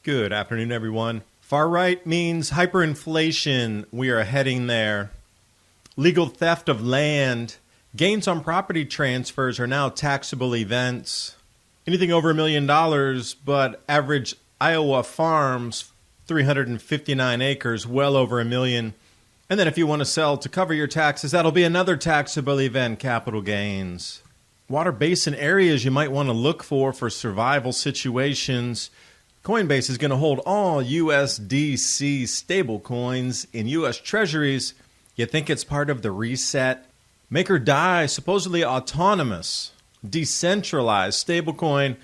Good afternoon, everyone. Far right means hyperinflation. We are heading there. Legal theft of land. Gains on property transfers are now taxable events. Anything over $1 million, but average Iowa farms, 359 acres, well over $1 million. And then if you want to sell to cover your taxes, that'll be another taxable event, capital gains. Water basin areas you might want to look for survival situations. Coinbase is going to hold all USDC stablecoins in US Treasuries. You think it's part of the reset? Make or die, supposedly autonomous, decentralized stablecoin.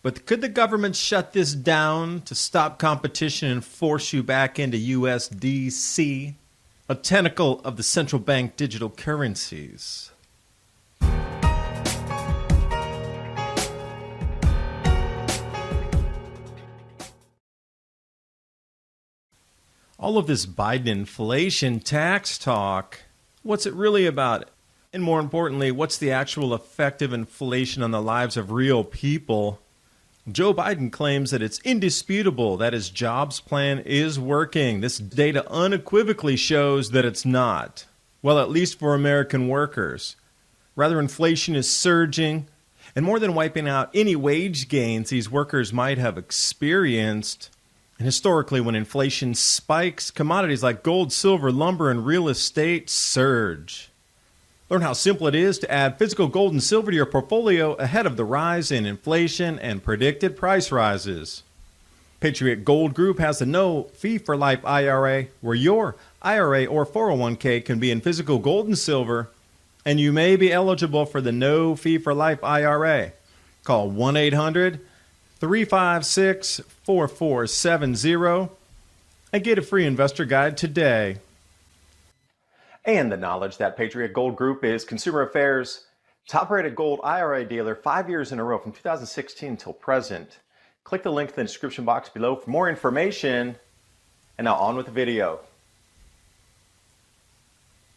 But could the government shut this down to stop competition and force you back into USDC? A tentacle of the central bank digital currencies. All of this Biden inflation tax talk, what's it really about? And more importantly, what's the actual effect of inflation on the lives of real people? Joe Biden claims that it's indisputable that his jobs plan is working. This data unequivocally shows that it's not. Well, at least for American workers. Rather, inflation is surging, and more than wiping out any wage gains these workers might have experienced. And historically, when inflation spikes, commodities like gold, silver, lumber, and real estate surge. Learn how simple it is to add physical gold and silver to your portfolio ahead of the rise in inflation and predicted price rises. Patriot Gold Group has a no-fee-for-life IRA where your IRA or 401k can be in physical gold and silver, and you may be eligible for the no-fee-for-life IRA. Call 1-800-356-4470 and get a free investor guide today. And the knowledge that Patriot Gold Group is Consumer Affairs' top-rated gold IRA dealer 5 years in a row from 2016 until present. Click the link in the description box below for more information. And now on with the video.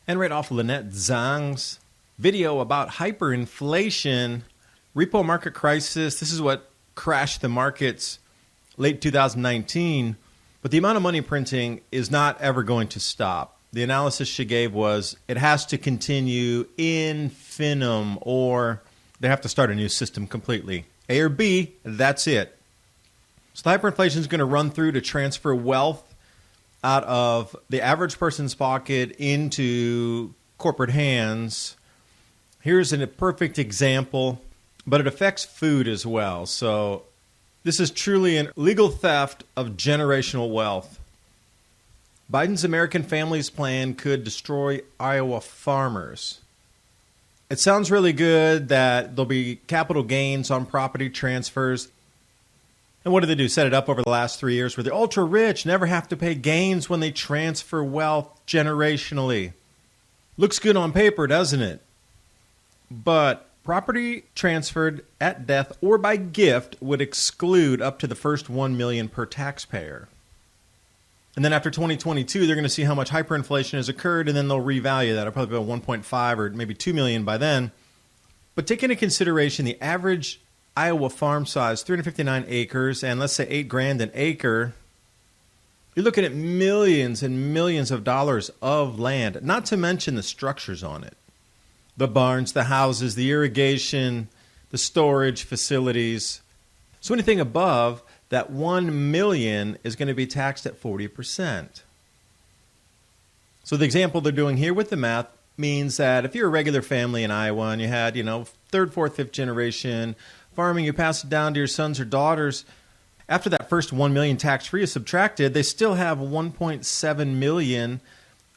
And right off Lynette Zhang's video about hyperinflation, repo market crisis. This is what crashed the markets late 2019. But the amount of money printing is not ever going to stop. The analysis she gave was it has to continue infinitum, or they have to start a new system completely. A or B, that's it. So the hyperinflation is going to run through to transfer wealth out of the average person's pocket into corporate hands. Here's a perfect example, but it affects food as well. So this is truly a legal theft of generational wealth. Biden's American Families Plan could destroy Iowa farmers. It sounds really good that there'll be capital gains on property transfers. And what do they do? Set it up over the last 3 years where the ultra-rich never have to pay gains when they transfer wealth generationally. Looks good on paper, doesn't it? But property transferred at death or by gift would exclude up to the first $1 million per taxpayer. And then after 2022, they're going to see how much hyperinflation has occurred, and then they'll revalue that. It'll probably be about 1.5 or maybe 2 million by then. But take into consideration the average Iowa farm size, 359 acres, and let's say $8,000 an acre. You're looking at millions and millions of dollars of land, not to mention the structures on it. The barns, the houses, the irrigation, the storage facilities. So anything above that 1 million is going to be taxed at 40%. So the example they're doing here with the math means that if you're a regular family in Iowa and you had, third, fourth, fifth generation farming, you pass it down to your sons or daughters, after that first 1 million tax-free is subtracted, they still have 1.7 million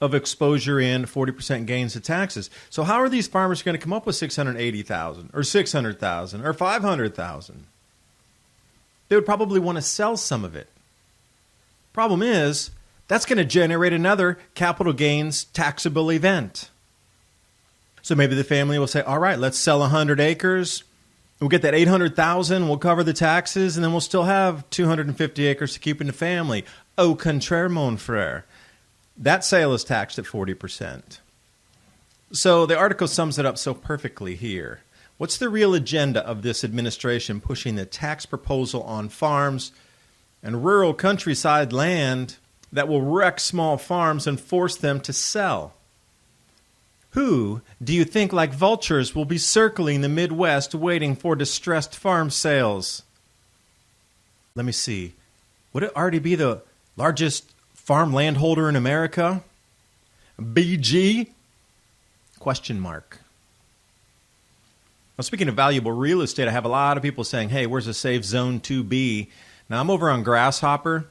of exposure in 40% gains to taxes. So how are these farmers going to come up with 680,000 or 600,000 or 500,000? They would probably want to sell some of it. Problem is, that's going to generate another capital gains taxable event. So maybe the family will say, all right, let's sell 100 acres. We'll get that 800,000, we'll cover the taxes, and then we'll still have 250 acres to keep in the family. Au contraire, mon frère. That sale is taxed at 40%. So the article sums it up so perfectly here. What's the real agenda of this administration pushing the tax proposal on farms? and rural countryside land that will wreck small farms and force them to sell. Who do you think, like vultures, will be circling the Midwest waiting for distressed farm sales? Let me see. Would it already be the largest farm landholder in America? BG? Question mark. Now, speaking of valuable real estate, I have a lot of people saying, hey, where's a safe zone to be? Now, I'm over on Grasshopper,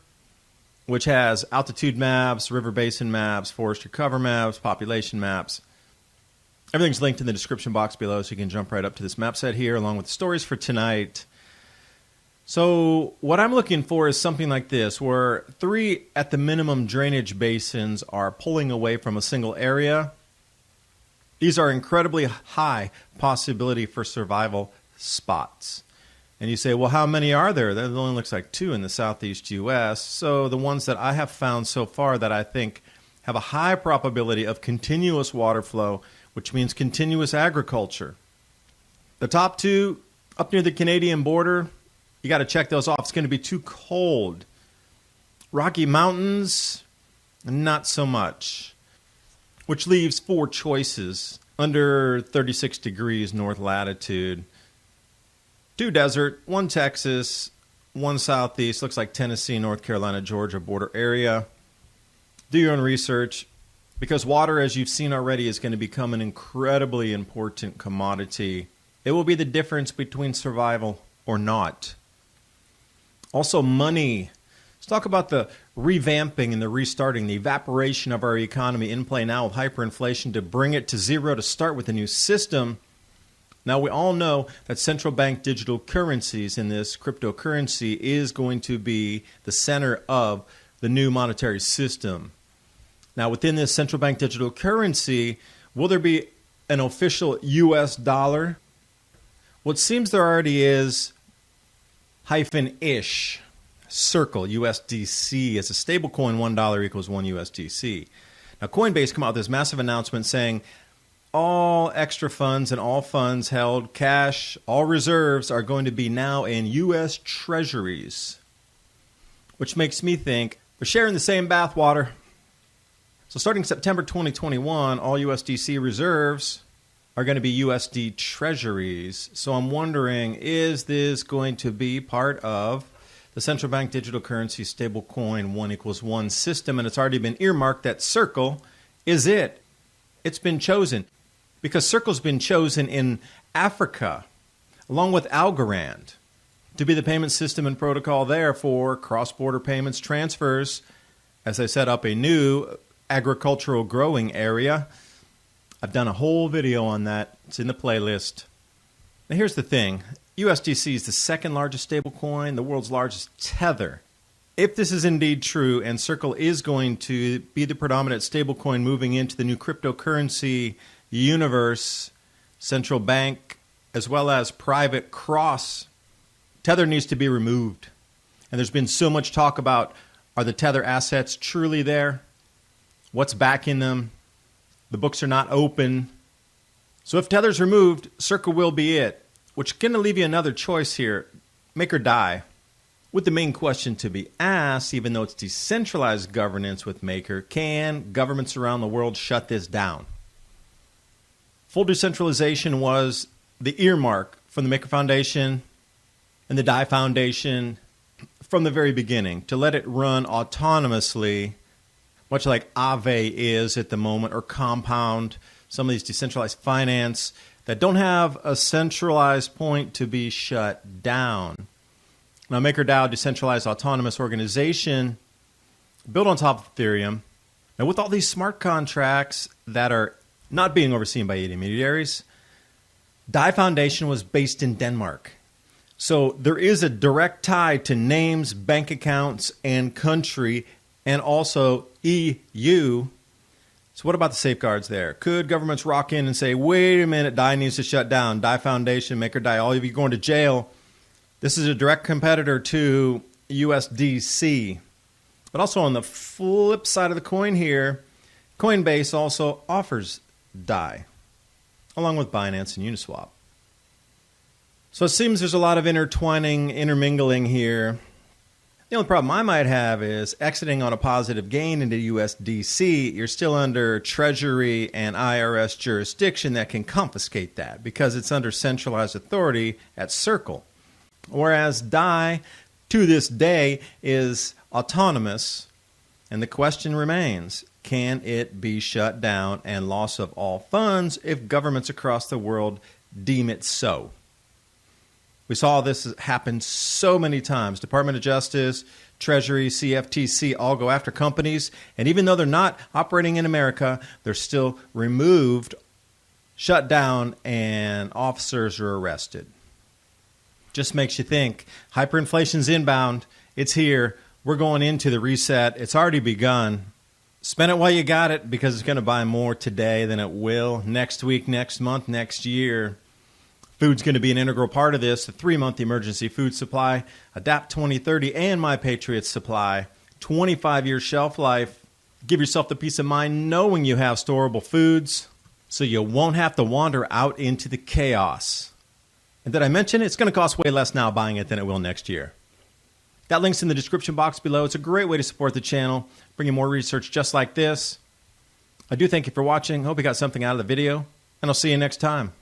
which has altitude maps, river basin maps, forestry cover maps, population maps. Everything's linked in the description box below, so you can jump right up to this map set here, along with the stories for tonight. So what I'm looking for is something like this, where 3 at the minimum drainage basins are pulling away from a single area. These are incredibly high possibility for survival spots. And you say, well, how many are there? There only looks like 2 in the southeast U.S. So the ones that I have found so far that I think have a high probability of continuous water flow, which means continuous agriculture. The top 2 up near the Canadian border, you got to check those off. It's going to be too cold. Rocky Mountains, not so much. Which leaves 4 choices under 36 degrees north latitude. 2 desert, 1 Texas, 1 southeast. Looks like Tennessee, North Carolina, Georgia border area. Do your own research, because water, as you've seen already, is going to become an incredibly important commodity. It will be the difference between survival or not. Also, money. Let's talk about the revamping and the restarting, the evaporation of our economy in play now with hyperinflation to bring it to zero to start with a new system. Now, we all know that central bank digital currencies in this cryptocurrency is going to be the center of the new monetary system. Now, within this central bank digital currency, will there be an official US dollar? Well, it seems there already is hyphen-ish. Circle, USDC, as a stablecoin, $1 equals 1 USDC. Now, Coinbase come out with this massive announcement saying all extra funds and all funds held, cash, all reserves are going to be now in US Treasuries, which makes me think they're sharing the same bathwater. So starting September 2021, all USDC reserves are going to be USD Treasuries. So I'm wondering, is this going to be part of the central bank digital currency stablecoin 1 equals 1 system? And it's already been earmarked that Circle is it. It's been chosen because Circle's been chosen in Africa along with Algorand to be the payment system and protocol there for cross-border payments, transfers, as they set up a new agricultural growing area. I've done a whole video on that. It's in the playlist. Now here's the thing. USDC is the second largest stablecoin, the world's largest tether. If this is indeed true and Circle is going to be the predominant stablecoin moving into the new cryptocurrency universe, central bank as well as private cross, tether needs to be removed. And there's been so much talk about, are the tether assets truly there? What's backing them? The books are not open. So if tether's removed, Circle will be it. Which is going to leave you another choice here, make or die. With the main question to be asked, even though it's decentralized governance with Maker, can governments around the world shut this down? Full decentralization was the earmark from the Maker Foundation and the DAI Foundation from the very beginning, to let it run autonomously, much like Aave is at the moment, or Compound, some of these decentralized finance that don't have a centralized point to be shut down. Now, MakerDAO, decentralized autonomous organization, built on top of Ethereum. Now, with all these smart contracts that are not being overseen by intermediaries, DAI Foundation was based in Denmark. So there is a direct tie to names, bank accounts, and country, and also EU. So what about the safeguards there? Could governments rock in and say, wait a minute, DAI needs to shut down, DAI Foundation, MakerDAO, all of you going to jail. This is a direct competitor to USDC. But also on the flip side of the coin here, Coinbase also offers DAI, along with Binance and Uniswap. So it seems there's a lot of intertwining, intermingling here. The only problem I might have is exiting on a positive gain into USDC. You're still under Treasury and IRS jurisdiction that can confiscate that because it's under centralized authority at Circle. Whereas DAI, to this day, is autonomous. And the question remains, can it be shut down and loss of all funds if governments across the world deem it so? We saw this happen so many times. Department of Justice, Treasury, CFTC all go after companies. And even though they're not operating in America, they're still removed, shut down, and officers are arrested. Just makes you think. Hyperinflation's inbound. It's here. We're going into the reset. It's already begun. Spend it while you got it because it's going to buy more today than it will next week, next month, next year. Food's going to be an integral part of this. The 3-month emergency food supply, Adapt 2030, and My Patriot supply. 25-year shelf life. Give yourself the peace of mind knowing you have storable foods so you won't have to wander out into the chaos. And did I mention it's going to cost way less now buying it than it will next year? That link's in the description box below. It's a great way to support the channel, bringing more research just like this. I do thank you for watching. Hope you got something out of the video, and I'll see you next time.